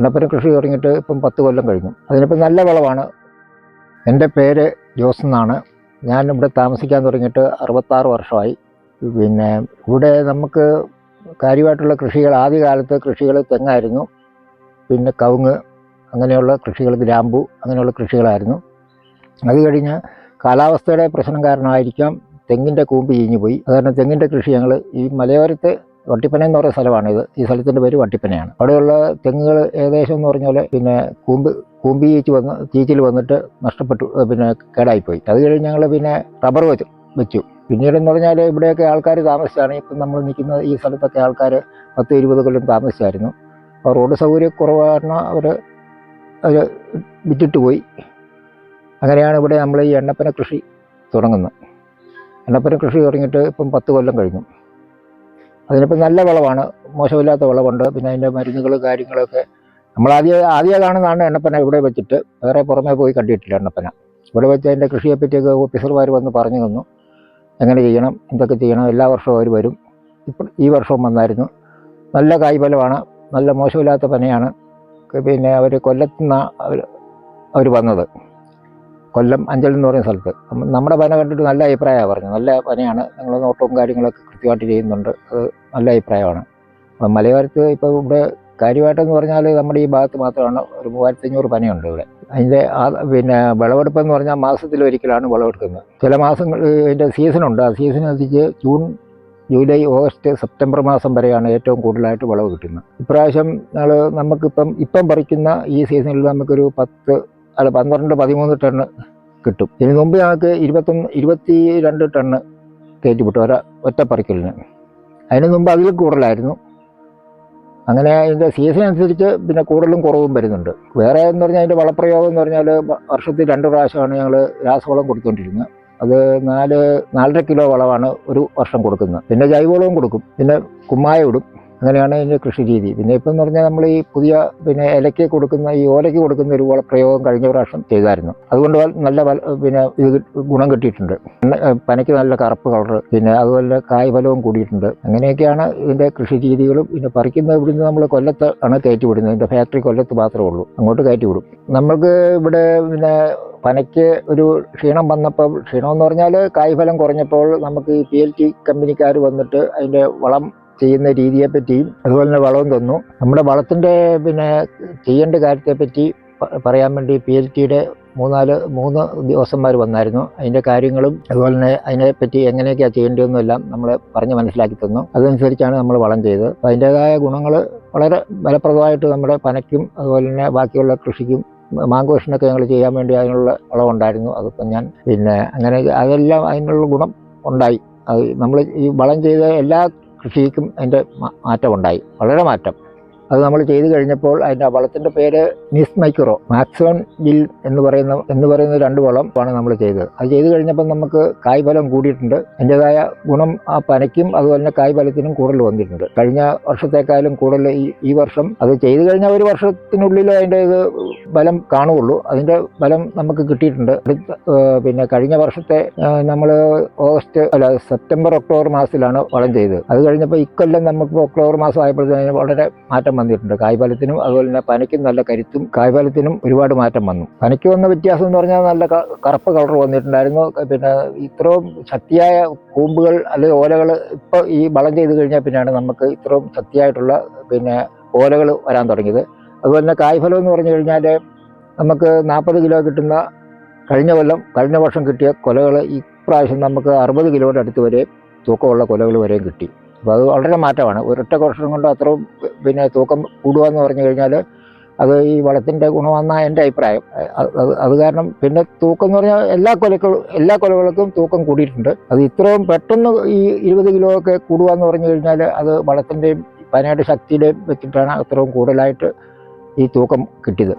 എണ്ണപ്പന കൃഷി തുടങ്ങിയിട്ട് ഇപ്പം 10 കൊല്ലം കഴിഞ്ഞു. അതിനിപ്പം നല്ല വിളവാണ്. എൻ്റെ പേര് ജോസ് എന്നാണ്. ഞാൻ ഇവിടെ താമസിക്കാൻ തുടങ്ങിയിട്ട് 66 വർഷമായി. പിന്നെ ഇവിടെ നമുക്ക് കാര്യമായിട്ടുള്ള കൃഷികൾ, ആദ്യകാലത്ത് കൃഷികൾ തെങ്ങായിരുന്നു, പിന്നെ കവുങ്ങ്, അങ്ങനെയുള്ള കൃഷികൾ, ഗ്രാമ്പു, അങ്ങനെയുള്ള കൃഷികളായിരുന്നു. അത് കഴിഞ്ഞ് കാലാവസ്ഥയുടെ പ്രശ്നം കാരണമായിരിക്കാം തെങ്ങിൻ്റെ കൂമ്പ് ചീഞ്ഞു പോയി. അത് കാരണം തെങ്ങിൻ്റെ കൃഷി ഞങ്ങൾ ഈ മലയോരത്ത് വട്ടിപ്പന എന്ന് പറയുന്ന സ്ഥലമാണിത്. ഈ സ്ഥലത്തിൻ്റെ പേര് വട്ടിപ്പനയാണ്. അവിടെയുള്ള തെങ്ങുകൾ ഏകദേശം എന്ന് പറഞ്ഞാൽ പിന്നെ കൂമ്പി ചീച്ചിൽ വന്നിട്ട് നഷ്ടപ്പെട്ടു, പിന്നെ കേടായിപ്പോയി. അത് കഴിഞ്ഞ് ഞങ്ങൾ പിന്നെ റബ്ബർ വെച്ചു. പിന്നീടെന്ന് പറഞ്ഞാൽ ഇവിടെയൊക്കെ ആൾക്കാർ താമസിച്ചാണ്. ഇപ്പം നമ്മൾ നിൽക്കുന്ന ഈ സ്ഥലത്തൊക്കെ ആൾക്കാർ 10-20 കൊല്ലം താമസിച്ചായിരുന്നു. അപ്പോൾ റോഡ് സൗകര്യക്കുറവ് കാരണം അവർ വിറ്റിട്ട് പോയി. അങ്ങനെയാണ് ഇവിടെ നമ്മൾ ഈ എണ്ണപ്പന കൃഷി തുടങ്ങുന്നത്. എണ്ണപ്പന കൃഷി തുടങ്ങിയിട്ട് ഇപ്പം 10 കൊല്ലം കഴിഞ്ഞു. അതിനിപ്പം നല്ല വിളവാണ്, മോശമില്ലാത്ത വിളവുണ്ട്. പിന്നെ അതിൻ്റെ മരുന്നുകൾ കാര്യങ്ങളൊക്കെ നമ്മൾ ആദ്യം കാണുന്നതാണ് എണ്ണപ്പന. ഇവിടെ വെച്ചിട്ട് വേറെ പുറമേ പോയി കണ്ടിട്ടില്ല എണ്ണപ്പന. ഇവിടെ വെച്ച് അതിൻ്റെ കൃഷിയെപ്പറ്റിയൊക്കെ ഓഫീസർമാർ വന്ന് പറഞ്ഞു തന്നു, എങ്ങനെ ചെയ്യണം, എന്തൊക്കെ ചെയ്യണം. എല്ലാ വർഷവും അവർ വരും. ഇപ്പം ഈ വർഷവും വന്നായിരുന്നു. നല്ല കായ്ഫലമാണ്, നല്ല മോശമില്ലാത്ത പനയാണ്. പിന്നെ അവർ കൊല്ലത്തുനിന്നാണ് അവർ വന്നത്, കൊല്ലം അഞ്ചൽ എന്ന് പറയുന്ന സ്ഥലത്ത്. നമ്മുടെ പന കണ്ടിട്ട് നല്ല അഭിപ്രായമാണ് പറഞ്ഞത്. നല്ല പനയാണ്, ഞങ്ങൾ നോട്ടവും കാര്യങ്ങളൊക്കെ കൃത്യമായിട്ട് ചെയ്യുന്നുണ്ട്. അത് നല്ല അഭിപ്രായമാണ്. അപ്പം മലയോരത്ത് ഇപ്പോൾ ഇവിടെ കാര്യമായിട്ടെന്ന് പറഞ്ഞാൽ നമ്മുടെ ഈ ഭാഗത്ത് മാത്രമാണ് ഒരു 3500 പനയുണ്ട് ഇവിടെ. അതിൻ്റെ പിന്നെ വിളവെടുപ്പെന്ന് പറഞ്ഞാൽ മാസത്തിലൊരിക്കലാണ് വിളവെടുക്കുന്നത്. ചില മാസങ്ങൾ അതിൻ്റെ സീസണുണ്ട്. ആ സീസണനുസരിച്ച് ജൂൺ, ജൂലൈ, ഓഗസ്റ്റ്, സെപ്റ്റംബർ മാസം വരെയാണ് ഏറ്റവും കൂടുതലായിട്ട് വിളവ് കിട്ടുന്നത്. ഇപ്രാവശ്യം ഇപ്പം പറിക്കുന്ന ഈ സീസണിൽ നമുക്കൊരു 12-13 ടണ്ണ് കിട്ടും. ഇതിന് മുമ്പ് ഞങ്ങൾക്ക് 22 ടണ്ണ് കയറ്റിവിട്ടു ഒറ്റപ്പറിക്കലിന്. അതിന് മുമ്പ് അതിലും കൂടുതലായിരുന്നു. അങ്ങനെ അതിൻ്റെ സീസൺ അനുസരിച്ച് പിന്നെ കൂടുതലും കുറവും വരുന്നുണ്ട്. വേറെ എന്ന് പറഞ്ഞാൽ അതിൻ്റെ വളപ്രയോഗം എന്ന് പറഞ്ഞാൽ വർഷത്തിൽ 2 പ്രാവശ്യമാണ് ഞങ്ങൾ രാസവളം കൊടുത്തുകൊണ്ടിരുന്നത്. അത് 4.5 കിലോ വളമാണ് ഒരു വർഷം കൊടുക്കുന്നത്. പിന്നെ ജൈവവളവും കൊടുക്കും, പിന്നെ കുമ്മായ ഇടും. അങ്ങനെയാണ് അതിൻ്റെ കൃഷി രീതി. പിന്നെ ഇപ്പം എന്ന് പറഞ്ഞാൽ നമ്മൾ ഈ പുതിയ പിന്നെ ഓലയ്ക്ക് കൊടുക്കുന്ന ഒരു വളപ്രയോഗം കഴിഞ്ഞ പ്രാവശ്യം ചെയ്തായിരുന്നു. അതുകൊണ്ട് നല്ല പിന്നെ ഇത് ഗുണം കിട്ടിയിട്ടുണ്ട്. പനയ്ക്ക് നല്ല കറുപ്പ് കളർ, പിന്നെ അതുപോലെ കായ്ഫലവും കൂടിയിട്ടുണ്ട്. അങ്ങനെയൊക്കെയാണ് ഇതിൻ്റെ കൃഷി രീതികളും. പിന്നെ പറിക്കുന്ന ഇവിടുന്ന് നമ്മൾ കൊല്ലത്ത് ആണ് കയറ്റി വിടുന്നത്. ഇതിൻ്റെ ഫാക്ടറി കൊല്ലത്ത് മാത്രമേ ഉള്ളൂ, അങ്ങോട്ട് കയറ്റി വിടും. നമുക്ക് ഇവിടെ പിന്നെ പനയ്ക്ക് ഒരു ക്ഷീണം വന്നപ്പോൾ, ക്ഷീണമെന്ന് പറഞ്ഞാൽ കായ്ഫലം കുറഞ്ഞപ്പോൾ നമുക്ക് ഈ PLT കമ്പനിക്കാർ വന്നിട്ട് അതിൻ്റെ വളം ചെയ്യുന്ന രീതിയെപ്പറ്റിയും അതുപോലെ തന്നെ വളവും തന്നു. നമ്മുടെ വളത്തിൻ്റെ പിന്നെ ചെയ്യേണ്ട കാര്യത്തെപ്പറ്റി പറയാൻ വേണ്ടി PLTയുടെ 3 ഉദ്യോഗസ്ഥന്മാർ വന്നായിരുന്നു. അതിൻ്റെ കാര്യങ്ങളും അതുപോലെ തന്നെ അതിനെപ്പറ്റി എങ്ങനെയൊക്കെയാണ് ചെയ്യേണ്ടതെന്നെല്ലാം നമ്മളെ പറഞ്ഞ് മനസ്സിലാക്കി തന്നു. അതനുസരിച്ചാണ് നമ്മൾ വളം ചെയ്തത്. അപ്പോൾ അതിൻ്റേതായ ഗുണങ്ങൾ വളരെ ഫലപ്രദമായിട്ട് നമ്മുടെ പനയ്ക്കും അതുപോലെ തന്നെ ബാക്കിയുള്ള കൃഷിക്കും മാങ്കോ കൃഷിനൊക്കെ ഞങ്ങൾ ചെയ്യാൻ വേണ്ടി അതിനുള്ള വളമുണ്ടായിരുന്നു. അതിപ്പം ഞാൻ പിന്നെ അങ്ങനെ അതെല്ലാം അതിനുള്ള ഗുണം ഉണ്ടായി. അത് നമ്മൾ ഈ വളം ചെയ്ത എല്ലാ കൃഷിക്കും അതിൻ്റെ മാറ്റമുണ്ടായി, വളരെ മാറ്റം. അത് നമ്മൾ ചെയ്ത് കഴിഞ്ഞപ്പോൾ അതിൻ്റെ വളത്തിൻ്റെ പേര് മിസ് മൈക്രോ മാക്സിമം ജിൽ എന്ന് പറയുന്ന 2 വളമാണ് നമ്മൾ ചെയ്തത്. അത് ചെയ്ത് കഴിഞ്ഞപ്പോൾ നമുക്ക് കായ്ഫലം കൂടിയിട്ടുണ്ട്. അതിൻ്റെതായ ഗുണം ആ പനയ്ക്കും അതുപോലെ തന്നെ കായ്ഫലത്തിനും കൂടുതൽ വന്നിട്ടുണ്ട്. കഴിഞ്ഞ വർഷത്തേക്കാളും കൂടുതൽ ഈ വർഷം അത് ചെയ്ത് കഴിഞ്ഞാൽ 1 വർഷത്തിനുള്ളിൽ അതിൻ്റെ ഇത് ഫലം കാണുകയുള്ളൂ. അതിൻ്റെ ഫലം നമുക്ക് കിട്ടിയിട്ടുണ്ട്. പിന്നെ കഴിഞ്ഞ വർഷത്തെ നമ്മൾ സെപ്റ്റംബർ ഒക്ടോബർ മാസത്തിലാണ് വളം ചെയ്തത്. അത് കഴിഞ്ഞപ്പോൾ ഇക്കൊല്ലം നമുക്ക് ഒക്ടോബർ മാസം ആയപ്പോഴത്തേന് വളരെ മാറ്റം വന്നിട്ടുണ്ട്. കായ്ഫലത്തിനും അതുപോലെ തന്നെ പനയ്ക്കും നല്ല കരുത്തും കായ്ഫലത്തിനും ഒരുപാട് മാറ്റം വന്നു. പനയ്ക്ക് വന്ന വ്യത്യാസം എന്ന് പറഞ്ഞാൽ നല്ല കറുപ്പ് കളർ വന്നിട്ടുണ്ടായിരുന്നു. പിന്നെ ഇത്രയും ശക്തിയായ കൂമ്പുകൾ അല്ലെങ്കിൽ ഓലകൾ ഇപ്പോൾ ഈ വളം ചെയ്ത് കഴിഞ്ഞാൽ പിന്നെയാണ് നമുക്ക് ഇത്രയും ശക്തിയായിട്ടുള്ള പിന്നെ ഓലകൾ വരാൻ തുടങ്ങിയത്. അതുപോലെ തന്നെ കായ്ഫലം എന്ന് പറഞ്ഞു കഴിഞ്ഞാൽ നമുക്ക് 40 കിലോ കിട്ടുന്ന കഴിഞ്ഞ വർഷം കിട്ടിയ കൊലകൾ ഇപ്രാവശ്യം നമുക്ക് 60 കിലോയുടെ അടുത്ത് വരെ തൂക്കമുള്ള കൊലകൾ വരെയും കിട്ടി. അപ്പോൾ അത് വളരെ മാറ്റമാണ്. ഒരൊറ്റ വർഷം കൊണ്ട് അത്രയും പിന്നെ തൂക്കം കൂടുക എന്ന് പറഞ്ഞു കഴിഞ്ഞാൽ അത് ഈ വളത്തിൻ്റെ ഗുണമാണെന്നാണ് എൻ്റെ അഭിപ്രായം. അത് കാരണം പിന്നെ തൂക്കം എന്ന് പറഞ്ഞാൽ എല്ലാ കൊലകൾക്കും തൂക്കം കൂടിയിട്ടുണ്ട്. അത് ഇത്രയും പെട്ടെന്ന് ഈ 20 കിലോ ഒക്കെ കൂടുക എന്ന് പറഞ്ഞു കഴിഞ്ഞാൽ അത് വളത്തിൻ്റെയും പനയുടെ ശക്തിയുടെയും വെച്ചിട്ടാണ് അത്രയും കൂടുതലായിട്ട് ഈ തൂക്കം കിട്ടിയത്.